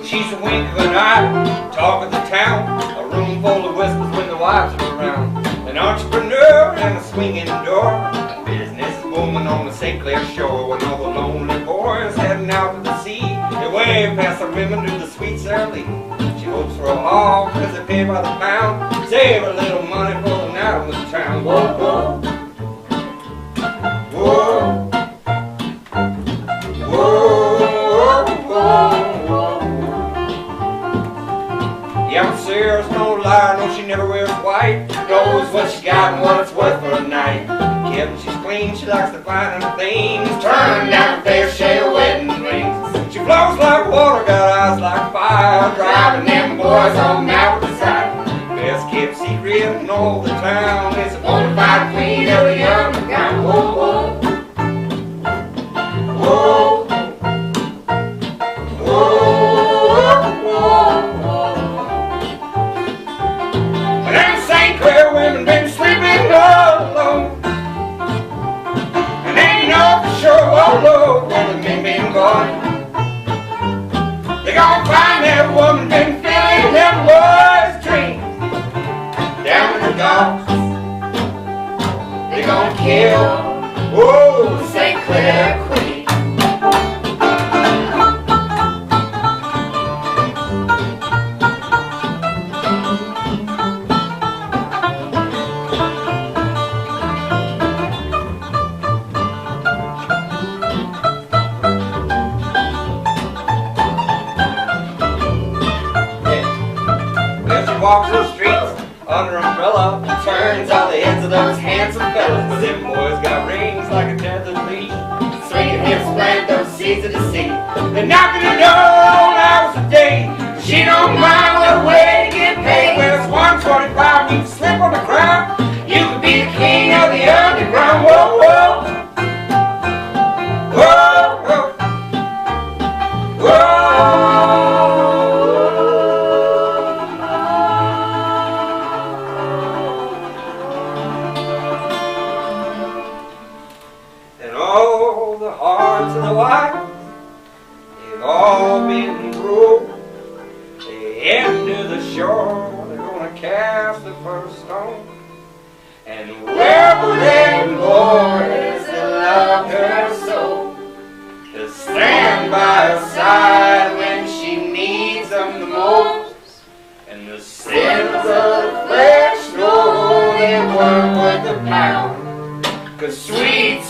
She's a wink of an eye, talk of the town, a room full of whispers when the wives are around. An entrepreneur and a swinging door, a businesswoman on the St. Clair shore. When all the lonely boys heading out to the sea, they wave past the women to the sweet Sally. She hopes for a haul cause they pay by the pound, save a little money for the night in the town. Whoa, whoa. Whoa. Yeah, Sarah's no liar, no, she never wears white. Knows what she got and what it's worth for a night. Kid, she's clean, she likes to find her things. Turn down a fair share of wedding rings. She flows like water, got eyes like fire, driving them boys on out the side. Best kept secret in all the town is a bona fide queen of a young gown. Whoa, whoa. Whoa. Women been sleeping alone, and ain't no for sure, oh Lord, where the men been gone. They gon' find that woman been filling them boys' dreams down in the docks. They gon' kill, oh, the St. Clair Queen. Walks the streets under umbrella, turns all the heads of those handsome fellas. But them boys got rings like a tethered leash, swinging hips, plant those seeds of deceit. They're knocking the door on hours a day. She don't mind what way to get paid. Well, it's 125, you can slip on the ground. You could be the king of the underground. Whoa, whoa. Whoa, whoa. Whoa. All the hearts of the wives, they've all been broke. They head to the shore, they're gonna cast the first stone. And wherever they boys that loved her so, to stand by her side when she needs them the most. And the sins of the flesh know they weren't worth a pound, 'cause sweet